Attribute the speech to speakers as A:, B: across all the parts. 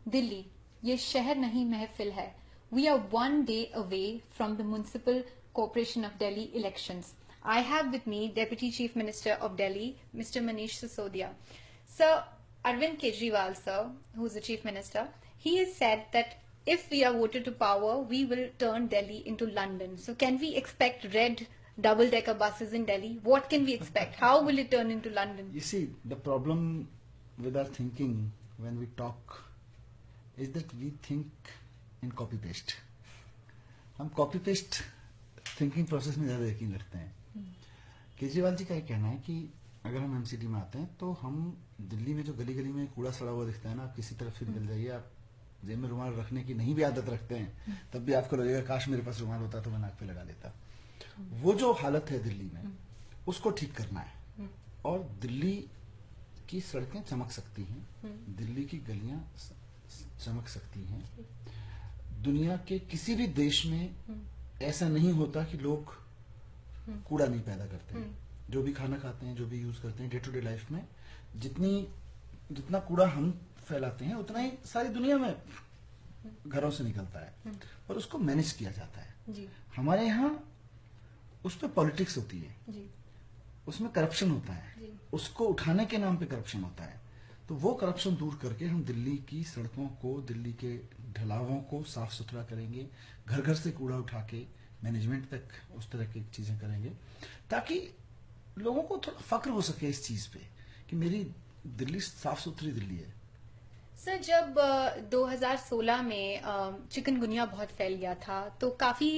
A: दिल्ली ये शहर नहीं महफिल है. We are one day away from the Municipal Corporation of Delhi elections. I have with me Deputy Chief Minister of Delhi, Mr. Manish Sisodia. Sir, Arvind Kejriwal, sir, who is the Chief Minister, he has said that if we are voted to power, we will turn Delhi into London. So can we expect red double-decker buses in Delhi? What can we expect? How will it turn into London?
B: You see, the problem with our thinking when we talk is that we think in copy paste. हम copy paste thinking process में ज्यादा यकीन रखते हैं. केजरीवाल जी का ये कहना है कि अगर हम एमसीडी में आते हैं तो हम दिल्ली में जो गली गली में कूड़ा सड़ा हुआ दिखता है ना, आप किसी तरफ से निकल जाइए, आप जेब में रुमाल रखने की नहीं भी आदत रखते हैं तब भी आपको लगेगा काश मेरे पास रुमाल होता तो मैं नाक पे लगा लेता. वो जो हालत है दिल्ली में उसको ठीक करना है. और दिल्ली की सड़कें चमक सकती हैं, दिल्ली की गलियां चमक सकती हैं. दुनिया के किसी भी देश में ऐसा नहीं होता कि लोग कूड़ा नहीं पैदा करते हैं. जो भी खाना खाते हैं, जो भी यूज करते हैं डे टू डे लाइफ में, जितना कूड़ा हम फैलाते हैं उतना ही सारी दुनिया में घरों से निकलता है और उसको मैनेज किया जाता है.
A: जी.
B: हमारे यहाँ उस पर पॉलिटिक्स होती है.
A: जी.
B: उसमें करप्शन होता है.
A: जी.
B: उसको उठाने के नाम पे करप्शन होता है. तो वो करप्शन दूर करके हम दिल्ली की सड़कों को, दिल्ली के ढलावों को साफ सुथरा करेंगे. घर घर से कूड़ा उठा के मैनेजमेंट तक उस तरह की चीजें करेंगे ताकि लोगों को थोड़ा फक्र हो सके इस चीज पे कि मेरी दिल्ली साफ सुथरी दिल्ली है.
A: सर, जब 2016 में चिकनगुनिया बहुत फैल गया था तो काफी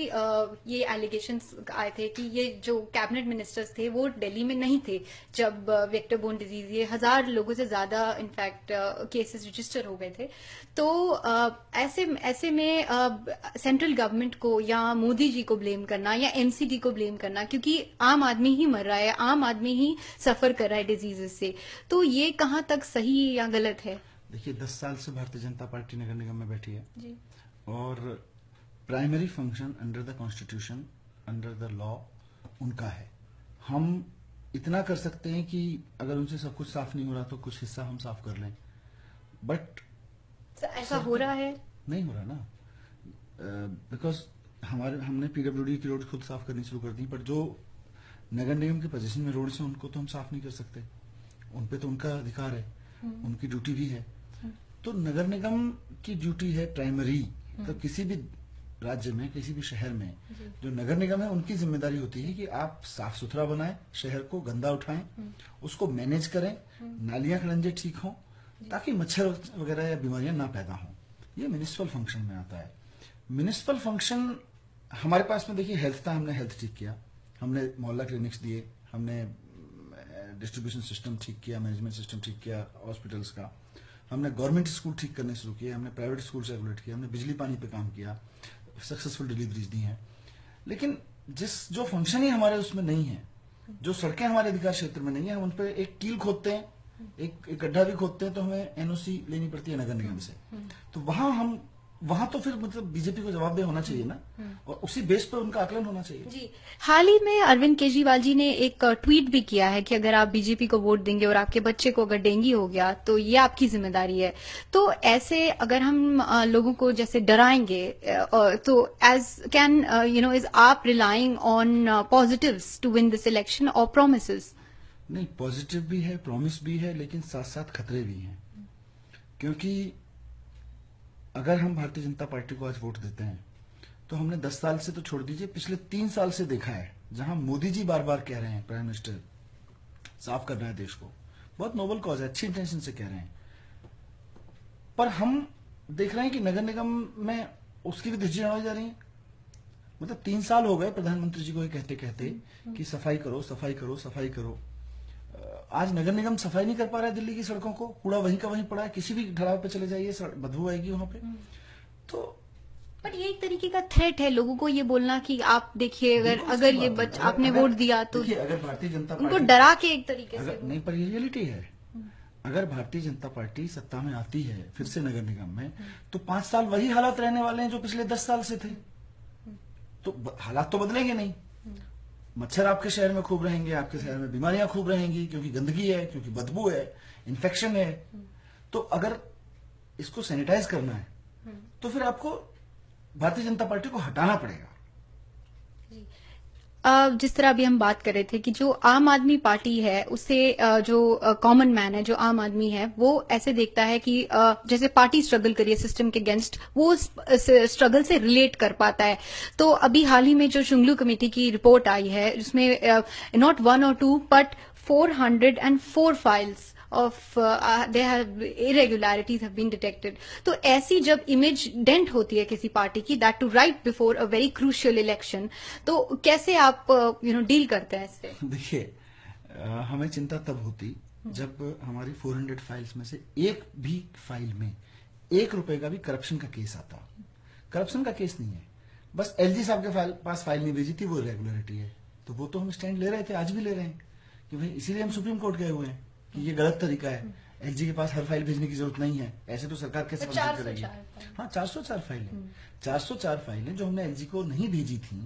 A: ये एलिगेशंस आए थे कि ये जो कैबिनेट मिनिस्टर्स थे वो दिल्ली में नहीं थे जब वेक्टर बोर्न डिजीज, ये 1000 लोगों से ज्यादा इनफैक्ट केसेस रजिस्टर हो गए थे. तो ऐसे में सेंट्रल गवर्नमेंट को या मोदी जी को ब्लेम करना या एमसीडी को ब्लेम करना, क्योंकि आम आदमी ही मर रहा है, आम आदमी ही सफर कर रहा है डिजीजेस से, तो ये कहाँ तक सही या गलत है?
B: देखिए, 10 साल से भारतीय जनता पार्टी नगर निगम में बैठी है
A: जी.
B: और primary function under the constitution, under the law उनका है. हम इतना कर सकते हैं कि अगर उनसे सब कुछ साफ नहीं हो रहा तो कुछ हिस्सा हम साफ कर लें, बट
A: ऐसा हो रहा है?
B: नहीं हो रहा ना, बिकॉज हमने पीडब्ल्यूडी की रोड खुद साफ करनी शुरू कर दी, पर जो नगर निगम के पोजीशन में रोड से उनको तो हम साफ नहीं कर सकते. उनपे तो उनका अधिकार है, उनकी ड्यूटी भी है. तो नगर निगम की ड्यूटी है प्राइमरी. तो किसी भी राज्य में, किसी भी शहर में जो नगर निगम है उनकी जिम्मेदारी होती है कि आप साफ सुथरा बनाएं, शहर को गंदा उठाएं, उसको मैनेज करें, नालियां खड़ंजे ठीक हों ताकि मच्छर वगैरह या बीमारियां ना पैदा हों. ये म्युनिसिपल फंक्शन में आता है. म्युनिसिपल फंक्शन हमारे पास में, देखिए, हेल्थ था, हमने हेल्थ ठीक किया, हमने मोहल्ला क्लिनिक्स दिए, हमने डिस्ट्रीब्यूशन सिस्टम ठीक किया, मैनेजमेंट सिस्टम ठीक किया हॉस्पिटल्स का, हमने गवर्नमेंट स्कूल ठीक करने शुरू किए, हमने प्राइवेट स्कूल से रेगुलेट किया, हमने बिजली पानी पे काम किया, सक्सेसफुल डिलीवरीज दी हैं. लेकिन जो फंक्शन ही हमारे उसमें नहीं है, जो सड़कें हमारे अधिकार क्षेत्र में नहीं है, हम उन पर एक कील खोदते हैं, एक गड्ढा भी खोदते हैं तो हमें एनओसी लेनी पड़ती है नगर निगम से. तो वहां तो फिर मतलब बीजेपी को जवाबदेह होना चाहिए ना, और उसी बेस पर उनका आकलन होना चाहिए.
A: जी. हाल ही में अरविंद केजरीवाल जी ने एक ट्वीट भी किया है कि अगर आप बीजेपी को वोट देंगे और आपके बच्चे को अगर डेंगू हो गया तो ये आपकी जिम्मेदारी है. तो ऐसे अगर हम लोगों को जैसे डराएंगे तो इज आप relying on positives to win this election और प्रोमिसेस?
B: नहीं, पॉजिटिव भी है, प्रॉमिस भी है, लेकिन साथ साथ खतरे भी हैं. क्योंकि अगर हम भारतीय जनता पार्टी को आज वोट देते हैं तो हमने 10 साल से तो छोड़ दीजिए, पिछले 3 साल से देखा है जहां मोदी जी बार बार कह रहे हैं, प्राइम मिनिस्टर साफ करना है देश को, बहुत नोबल कॉज है, अच्छी इंटेंशन से कह रहे हैं, पर हम देख रहे हैं कि नगर निगम में उसकी भी दृष्टि बढ़ाई जा रही है. मतलब 3 साल हो गए प्रधानमंत्री जी को ये कहते कहते कि सफाई करो, सफाई करो, सफाई करो. आज नगर निगम सफाई नहीं कर पा रहा है दिल्ली की सड़कों को, कूड़ा वहीं का वहीं पड़ा है, किसी भी ढलाव पे चले जाइए बदबू आएगी वहां पे. तो
A: पर ये एक तरीके का थ्रेट है लोगों को ये बोलना कि आप देखिए अगर ये आपने वोट दिया तो
B: अगर भारतीय जनता पार्टी
A: उनको डरा के एक तरीके से
B: नहीं, पर ये रियलिटी है. अगर भारतीय जनता पार्टी सत्ता में आती है फिर से नगर निगम में तो 5 साल वही हालात रहने वाले हैं जो पिछले 10 साल से थे. तो हालात तो बदलेंगे नहीं. मच्छर आपके शहर में खूब रहेंगे, आपके शहर में बीमारियां खूब रहेंगी क्योंकि गंदगी है, क्योंकि बदबू है, इन्फेक्शन है. तो अगर इसको सैनिटाइज करना है, तो फिर आपको भारतीय जनता पार्टी को हटाना पड़ेगा।
A: जिस तरह अभी हम बात कर रहे थे कि जो आम आदमी पार्टी है उसे जो कॉमन मैन है, जो आम आदमी है, वो ऐसे देखता है कि जैसे पार्टी स्ट्रगल करी है सिस्टम के अगेंस्ट, वो स्ट्रगल से रिलेट कर पाता है। तो अभी हाल ही में जो शुंगलू कमेटी की रिपोर्ट आई है जिसमें not 1 or 2 but 404 files of they have irregularities have been detected. तो ऐसी जब इमेज डेंट होती है किसी पार्टी की, that to right before a very crucial election, तो कैसे आप डील करते हैं इससे?
B: देखिए, हमें चिंता तब होती जब हमारी 400 फाइल्स में से एक भी फाइल में 1 रुपए का भी करप्शन का केस आता। करप्शन का केस नहीं है, बस एलजी साहब के पास फाइल नहीं भेजी थी, वो इरेगुलरिटी है। तो वो तो हम स्टैंड ले रहे थे, आज भी ले रहे हैं कि भाई इसीलिए हम सुप्रीम कोर्ट गए हुए हैं कि ये गलत तरीका है, एलजी के पास हर फाइल भेजने की जरूरत नहीं है। ऐसे तो सरकार कैसे फंक्शन करेगी? हाँ, 404 फाइलें 404 फाइलें जो हमने एलजी को नहीं भेजी थी,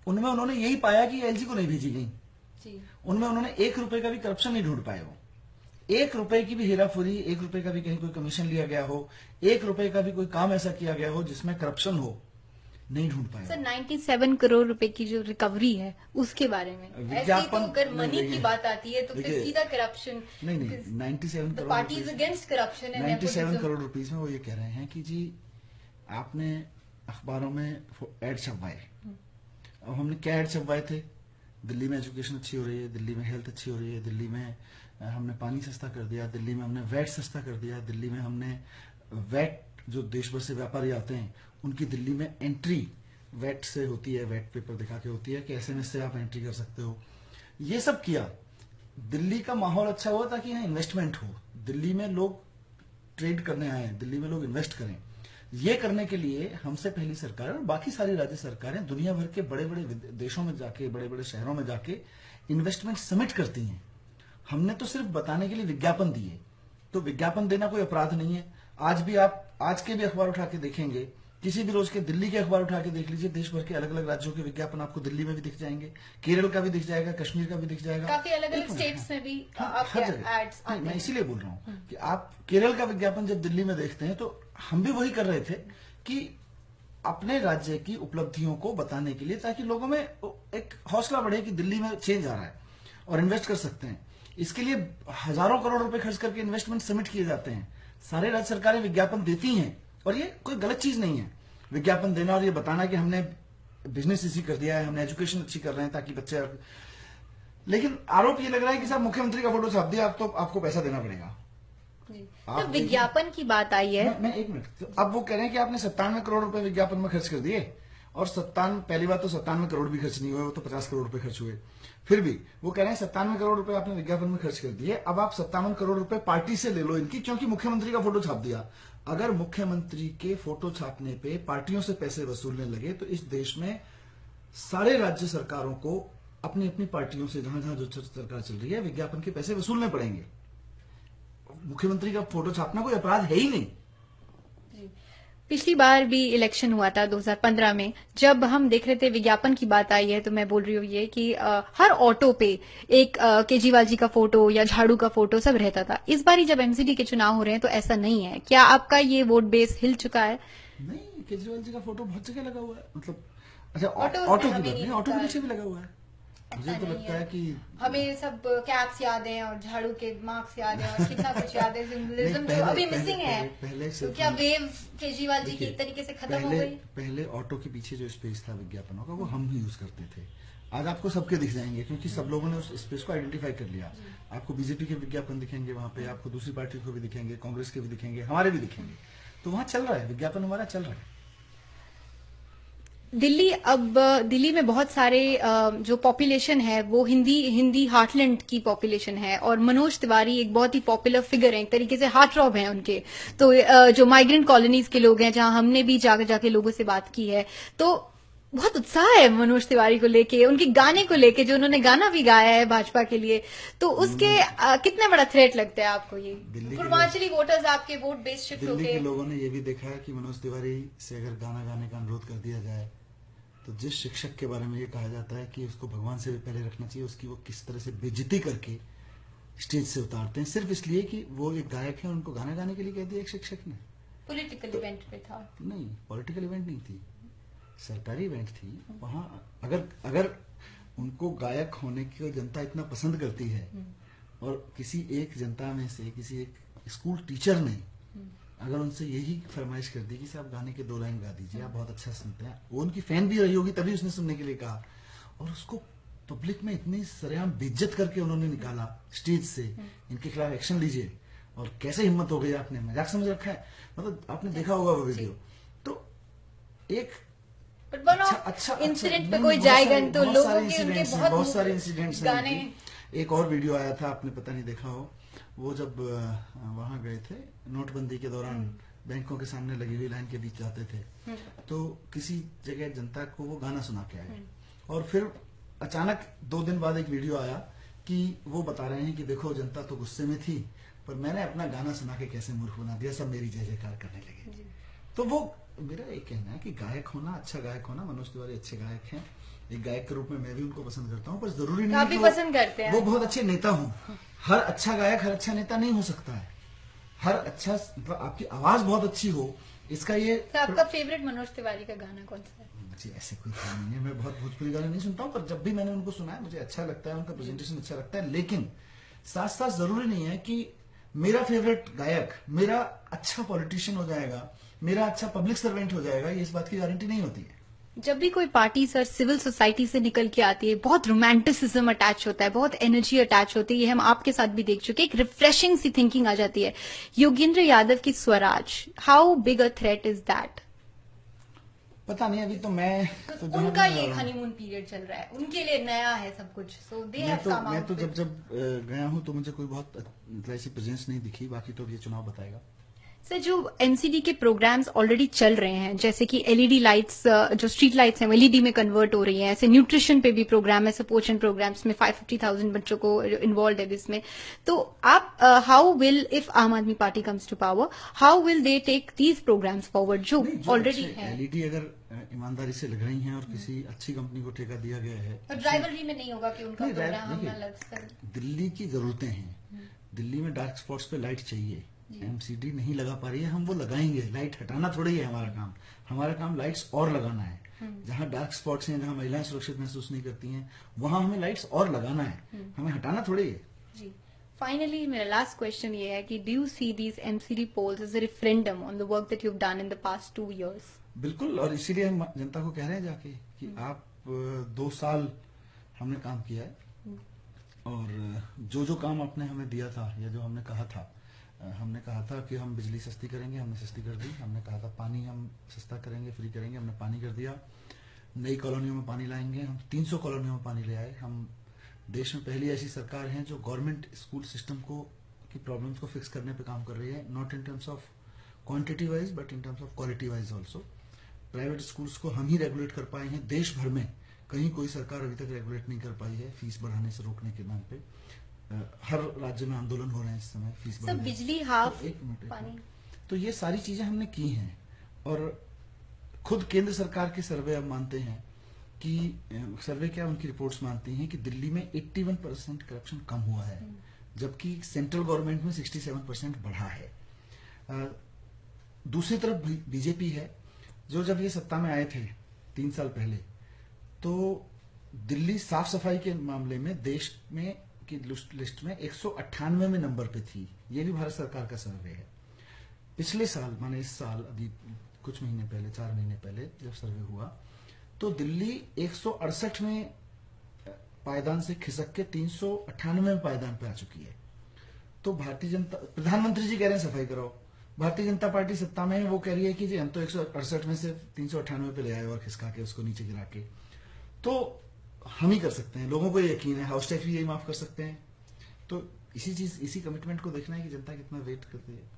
B: उनमें उन्होंने यही पाया कि एलजी को नहीं भेजी गई। उनमें उन्होंने 1 रुपए का भी करप्शन नहीं ढूंढ पाए। वो 1 रुपए की भी हेराफेरी, 1 रुपए का भी कहीं कोई कमीशन लिया गया हो, 1 रुपए का भी कोई काम ऐसा किया गया हो जिसमें करप्शन हो, नहीं ढूंढ पाए।
A: सर 97 करोड़ रुपए की जो रिकवरी है उसके बारे में, ऐसी तो अगर मनी की बात आती है तो फिर सीधा करप्शन
B: नहीं 97 करोड़
A: पार्टीज अगेंस्ट करप्शन है।
B: 97 करोड़ रुपीस में वो ये कह रहे हैं कि जी आपने अखबारों में एड छपवाए। अब हमने क्या एड छपवाए थे? दिल्ली में एजुकेशन अच्छी हो रही है, दिल्ली में हेल्थ अच्छी हो रही है, दिल्ली में हमने पानी सस्ता कर दिया, दिल्ली में हमने वैट सस्ता कर दिया, दिल्ली में हमने वैट, जो देश भर से व्यापारी आते हैं उनकी दिल्ली में एंट्री वैट से होती है, वैट पेपर दिखा के होती है कि एसएमएस से आप एंट्री कर सकते हो। ये सब किया, दिल्ली का माहौल अच्छा हुआ ताकि यहाँ इन्वेस्टमेंट हो, दिल्ली में लोग ट्रेड करने आए, दिल्ली में लोग इन्वेस्ट करें। ये करने के लिए हमसे पहली सरकार और बाकी सारी राज्य सरकारें दुनिया भर के बड़े बड़े देशों में जाके, बड़े बड़े शहरों में जाके इन्वेस्टमेंट समिट करती हैं। हमने तो सिर्फ बताने के लिए विज्ञापन दिए, तो विज्ञापन देना कोई अपराध नहीं है। आज भी आप आज के भी अखबार उठा के देखेंगे, किसी भी रोज के दिल्ली के अखबार उठा के देख लीजिए, देश भर के अलग अलग राज्यों के विज्ञापन आपको दिल्ली में भी दिख जाएंगे, केरल का भी दिख जाएगा, कश्मीर का भी दिख जाएगा,
A: काफी अलग अलग स्टेट्स में भी
B: हर जगह। मैं इसीलिए बोल रहा हूँ कि आप केरल का विज्ञापन जब दिल्ली में देखते हैं तो हम भी वही कर रहे थे कि अपने राज्य की उपलब्धियों को बताने के लिए, ताकि लोगों में एक हौसला बढ़े कि दिल्ली में चेंज आ रहा है और इन्वेस्ट कर सकते हैं। इसके लिए हजारों करोड़ रुपए खर्च करके इन्वेस्टमेंट समिट किए जाते हैं। सारे राज्य सरकारें विज्ञापन देती हैं और ये कोई गलत चीज नहीं है विज्ञापन देना और ये बताना कि हमने बिजनेस इसी कर दिया है, हमने एजुकेशन अच्छी कर रहे हैं ताकि बच्चे। लेकिन आरोप ये लग रहा है कि साहब मुख्यमंत्री का फोटो छाप दिया, अब तो आपको पैसा देना पड़ेगा।
A: तो विज्ञापन की बात आई है,
B: मैं 1 मिनट, तो अब वो कह रहे हैं कि आपने 97 करोड़ रुपए विज्ञापन में खर्च कर दिए, और 97, पहली बात तो 97 करोड़ भी खर्च नहीं हुए, वो तो 50 करोड़ रुपए खर्च हुए। फिर भी वो कह रहे हैं 97 करोड़ रुपए आपने विज्ञापन में खर्च कर दिए, अब आप 57 करोड़ रुपए पार्टी से ले लो इनकी, क्योंकि मुख्यमंत्री का फोटो छाप दिया। अगर मुख्यमंत्री के फोटो छापने पे पार्टियों से पैसे वसूलने लगे तो इस देश में सारे राज्य सरकारों को अपनी अपनी पार्टियों से, जहां जहां जो सरकार चल रही है, विज्ञापन के पैसे वसूलने पड़ेंगे। मुख्यमंत्री का फोटो छापना कोई अपराध है ही नहीं।
A: पिछली बार भी इलेक्शन हुआ था 2015 में, जब हम देख रहे थे विज्ञापन की बात आई है, तो मैं बोल रही हूँ ये कि हर ऑटो पे एक केजरीवाल जी का फोटो या झाड़ू का फोटो सब रहता था। इस बार ही जब एमसीडी के चुनाव हो रहे हैं तो ऐसा नहीं है। क्या आपका ये वोट बेस हिल चुका है?
B: नहीं, केजरीवाल जी का फोटो बहुत जगह लगा हुआ है, मतलब अच्छा ऑटो की बात नहीं, ऑटो के पीछे भी लगा हुआ है। मुझे तो लगता है कि
A: हमें सब कैप्स याद हैं और झाड़ू के मार्क्स याद हैं और कितना कुछ याद है, सिंबलिज्म तो अभी मिसिंग है।
B: पहले
A: तो क्या वेव केजरीवाल जी की एक तरीके से खत्म हो गई?
B: पहले ऑटो के पीछे जो स्पेस था विज्ञापनों का, वो हम ही यूज करते थे। आज आपको सबके दिख जाएंगे, क्योंकि सब लोगों ने उस स्पेस को आइडेंटिफाई कर लिया। आपको बीजेपी के विज्ञापन दिखेंगे वहां पे, आपको दूसरी पार्टी को भी दिखेंगे, कांग्रेस के भी दिखेंगे, हमारे भी दिखेंगे। तो वहां चल रहा है विज्ञापन, हमारा चल रहा है।
A: दिल्ली में बहुत सारे जो पॉपुलेशन है वो हिंदी हार्टलैंड की पॉपुलेशन है, और मनोज तिवारी एक बहुत ही पॉपुलर फिगर है, एक तरीके से हार्ट रॉब है उनके। तो जो माइग्रेंट कॉलोनीज के लोग हैं, जहां हमने भी जाके लोगों से बात की है, तो बहुत उत्साह है मनोज तिवारी को लेके, उनके गाने को लेके, जो उन्होंने गाना भी गाया है भाजपा के लिए। तो उसके कितना बड़ा थ्रेट लगता है आपको ये? पूर्वांचली वोटर्स आपके वोट बेस शिफ्ट होके।
B: दिल्ली के लोगों ने ये भी देखा है कि मनोज तिवारी से अगर गाना गाने का अनुरोध कर दिया जाए, तो जिस शिक्षक के बारे में ये कहा जाता है कि उसको भगवान से भी पहले रखना चाहिए, उसकी वो किस तरह से बेइज्जती करके स्टेज से उतारते हैं, सिर्फ इसलिए कि वो एक गायक है और उनको गाना गाने के लिए कह दिया एक शिक्षक ने।
A: पॉलिटिकल इवेंट पे था।
B: नहीं, पॉलिटिकल इवेंट नहीं थी, सरकारी इवेंट थी। वहां अगर उनको गायक होने की जनता इतना पसंद करती है और किसी एक जनता में से किसी एक स्कूल टीचर ने अगर उनसे यही फरमाइश कर दी कि साहब गाने के 2 लाइन गा दीजिए, आप बहुत अच्छा सुनते हैं, वो उनकी फैन भी रही होगी तभी उसने सुनने के लिए कहा, और उसको पब्लिक में इतनी सरेआम बेइज्जत करके उन्होंने निकाला स्टेज से, इनके खिलाफ एक्शन लीजिए, और कैसे हिम्मत हो गई, आपने मजाक समझ रखा है, मतलब आपने देखा होगा वो वीडियो। तो एक
A: अच्छा इंसिडेंट पे कोई जाएगा तो लोगों के उनके
B: बहुत सारे इंसिडेंट्स गाने। एक और वीडियो आया था, आपने पता नहीं देखा हो, वो जब वहां गए थे नोटबंदी के दौरान, बैंकों के सामने लगी हुई लाइन के बीच जाते थे, तो किसी जगह जनता को वो गाना सुना के आए, और फिर अचानक 2 दिन बाद एक वीडियो आया कि वो बता रहे हैं कि देखो जनता तो गुस्से में थी, पर मैंने अपना गाना सुना के कैसे मूर्ख बना दिया, सब मेरी जय जयकार करने लगे। तो वो मेरा एक कहना है कि गायक होना, अच्छा गायक होना, मनोज तिवारी अच्छे गायक हैं, एक गायक के रूप में मैं भी उनको पसंद करता हूँ, पर जरूरी नहीं
A: कि पसंद करते हैं
B: वो बहुत अच्छे नेता हों। हर अच्छा गायक हर अच्छा नेता नहीं हो सकता है। हर अच्छा, मतलब आपकी आवाज बहुत अच्छी हो, इसका ये।
A: तो आपका फेवरेट मनोज तिवारी का गाना कौन सा है?
B: मुझे ऐसे कोई गाना नहीं है, मैं बहुत भोजपुरी गाने नहीं सुनता हूँ, पर जब भी मैंने उनको सुना है मुझे अच्छा लगता है, उनका प्रेजेंटेशन अच्छा लगता है। लेकिन साथ साथ जरूरी नहीं है कि मेरा फेवरेट गायक मेरा अच्छा पॉलिटिशियन हो जाएगा, मेरा अच्छा पब्लिक सर्वेंट हो जाएगा, ये इस बात की गारंटी नहीं होती है।
A: जब भी कोई पार्टी सर सिविल सोसाइटी से निकल के आती है, बहुत रोमांटिसिज्म अटैच होता है, बहुत एनर्जी अटैच होती है, ये हम आपके साथ भी देख चुके, एक रिफ्रेशिंग सी थिंकिंग आ जाती है। योगेंद्र यादव की Swaraj, how big a threat is that?
B: पता नहीं, अभी तो मैं तो
A: उनका ये हनीमून पीरियड चल रहा है, उनके लिए नया है सब कुछ, सो दे हैव कम आउट।
B: मैं तो जब गया हूँ तो मुझे कोई बहुत ऐसी प्रेजेंस नहीं दिखी, बाकी तो ये चुनाव बताएगा।
A: सर, जो एनसीडी के प्रोग्राम्स ऑलरेडी चल रहे हैं, जैसे कि एलईडी लाइट्स, जो स्ट्रीट लाइट्स हैं वो एलईडी में कन्वर्ट हो रही हैं, ऐसे न्यूट्रिशन पे भी प्रोग्राम है, सपोर्शन प्रोग्राम्स में 550,000 बच्चों को इन्वॉल्व है इसमें। तो आप how will, if Aam Aadmi Party comes to power, how will they take these programs forward जो ऑलरेडी है?
B: एलईडी अगर ईमानदारी से लग रही हैं और किसी अच्छी कंपनी को ठेका दिया गया है,
A: और ड्राइवरी में नहीं होगा कि उनका प्रोग्राम अलग से।
B: दिल्ली की जरूरतें हैं, दिल्ली में डार्क स्पॉट्स पे लाइट चाहिए, एमसीडी नहीं लगा पा रही है, हम वो लगाएंगे। लाइट हटाना थोड़ी है हमारा काम लाइट्स और लगाना है। जहां डार्क स्पॉट्स हैं, जहां महिलाएं सुरक्षित महसूस नहीं करती हैं, वहां हमें लाइट्स और लगाना है, हमें हटाना थोड़ी है।
A: जी, फाइनली मेरा लास्ट क्वेश्चन ये है कि do you see these MCD polls as a referendum on the work that you have done in the past 2 years?
B: बिल्कुल, और इसीलिए हम जनता को कह रहे हैं जाके कि आप 2 साल हमने काम किया है, और जो जो काम आपने हमें दिया था या जो हमने कहा था, हमने कहा था कि हम बिजली सस्ती करेंगे, हमने सस्ती कर दी। हमने कहा था पानी हम सस्ता करेंगे, फ्री करेंगे, हमने पानी कर दिया। नई कॉलोनियों में पानी लाएंगे, हम 300 कॉलोनियों में पानी ले आए। हम देश में पहली ऐसी सरकार हैं जो गवर्नमेंट स्कूल सिस्टम को की प्रॉब्लम्स को फिक्स करने पे काम कर रही है, not in terms of quantity wise but in terms of quality wise also. Private schools को हम ही रेगुलेट कर पाए हैं देश भर में, कहीं कोई सरकार अभी तक रेगुलेट नहीं कर पाई है फीस बढ़ाने से रोकने के नाम पे। हर राज्य में आंदोलन हो रहे हैं इस समय फीस बढ़ाने।
A: सब बिजली हाफ,
B: तो एक मिनट
A: पानी,
B: तो ये सारी चीजें हमने की हैं, और खुद केंद्र सरकार के सर्वे अब मानते हैं कि सर्वे क्या, उनकी रिपोर्ट्स मानती हैं कि दिल्ली में 81% करप्शन कम हुआ है, जबकि सेंट्रल गवर्नमेंट में 67% बढ़ा है। दूसरी तरफ बीजेपी है, जो जब ये सत्ता में आए थे 3 साल पहले, तो दिल्ली साफ सफाई के मामले में देश में की लिस्ट में 198वें नंबर पे थी। ये भी भारत सरकार का सर्वे है। पिछले साल, माने इस साल, अभी कुछ महीने पहले, 4 महीने पहले जब सर्वे हुआ, तो दिल्ली 168वें पायदान से खिसक के 398वें पायदान पे आ चुकी है। तो भारतीय जनता, प्रधानमंत्री जी कह रहे हैं सफाई कराओ, भारतीय जनता पार्टी सत्ता में है, वो कह रही है कि जी हम तो 168 में से 398 पे ले आए और खिसका के उसको नीचे गिरा के। तो हम ही कर सकते हैं, लोगों को यकीन है, हाउस टैक्स भी यही माफ कर सकते हैं। तो इसी कमिटमेंट को देखना है कि जनता कितना वेट करती है।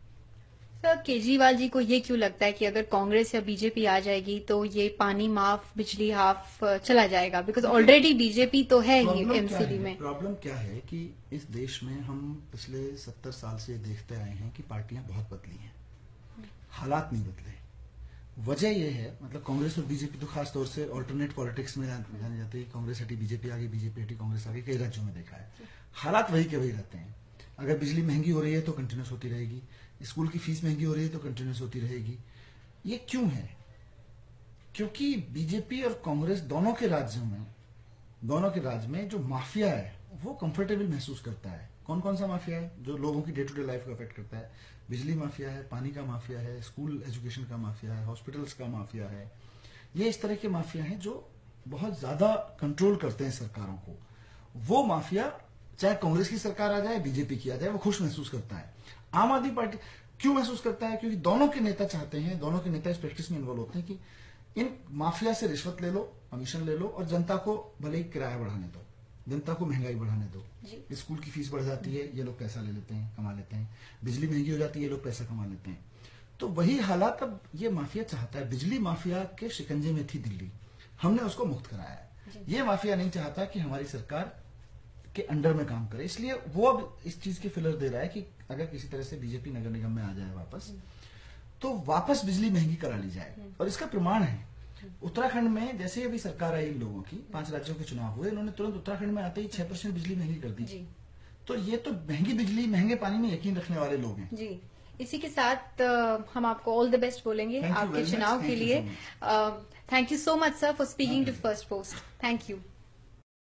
A: सर, केजरीवाल जी को ये क्यों लगता है कि अगर कांग्रेस या बीजेपी आ जाएगी तो ये पानी माफ, बिजली हाफ चला जाएगा? बिकॉज ऑलरेडी बीजेपी तो है ही एमसीडी में।
B: प्रॉब्लम क्या है कि इस देश में हम पिछले 70 साल से देखते आए हैं कि पार्टियां बहुत बदली हैं, हालात नहीं बदले। वजह यह है, मतलब कांग्रेस और बीजेपी तो खास तौर से ऑल्टरनेट पॉलिटिक्स में जाने जाते हैं, कांग्रेस हटी बीजेपी आ गई, बीजेपी हटी कांग्रेस आ गई, कई राज्यों में देखा है। हालात वही के वही रहते हैं, अगर बिजली महंगी हो रही है तो कंटिन्यूस होती रहेगी, स्कूल की फीस महंगी हो रही है तो कंटिन्यूस होती रहेगी। ये क्यों है? क्योंकि बीजेपी और कांग्रेस दोनों के राज्य में जो माफिया है वो कंफर्टेबल महसूस करता है। कौन कौन सा माफिया है जो लोगों की डे टू डे लाइफ को अफेक्ट करता है? बिजली माफिया है, पानी का माफिया है, स्कूल एजुकेशन का माफिया है, हॉस्पिटल्स का माफिया है। ये इस तरह के माफिया हैं जो बहुत ज्यादा कंट्रोल करते हैं सरकारों को। वो माफिया चाहे कांग्रेस की सरकार आ जाए, बीजेपी की आ जाए, वो खुश महसूस करता है। आम आदमी पार्टी क्यों महसूस करता है? क्योंकि दोनों के नेता चाहते हैं, दोनों के नेता इस प्रैक्टिस में इन्वॉल्व होते हैं कि इन माफिया से रिश्वत ले लो, कमीशन ले लो और जनता को भले ही किराया बढ़ाने दो, जनता को महंगाई बढ़ाने दो। स्कूल की फीस बढ़ जाती है, ये लोग पैसा ले लेते हैं, कमा लेते हैं। बिजली महंगी हो जाती है, ये लोग पैसा कमा लेते हैं। तो वही हालात अब ये माफिया चाहता है। बिजली माफिया के शिकंजे में थी दिल्ली, हमने उसको मुक्त कराया है। ये माफिया नहीं चाहता कि हमारी सरकार के अंडर में काम करे, इसलिए वो अब इस चीज के फिलर दे रहा है कि अगर किसी तरह से बीजेपी नगर निगम में आ जाए वापस, तो वापस बिजली महंगी करा ली जाए। और इसका प्रमाण है उत्तराखंड में, जैसे अभी सरकार आई इन लोगों की, 5 राज्यों के चुनाव हुए, इन्होंने तुरंत उत्तराखंड में आते ही 6% बिजली महंगी कर दी। तो ये तो महंगी बिजली महंगे पानी में यकीन रखने वाले लोग हैं
A: जी। इसी के साथ हम आपको ऑल द बेस्ट बोलेंगे आपके चुनाव के लिए। Thank you so much sir for speaking to Firstpost. Thank you.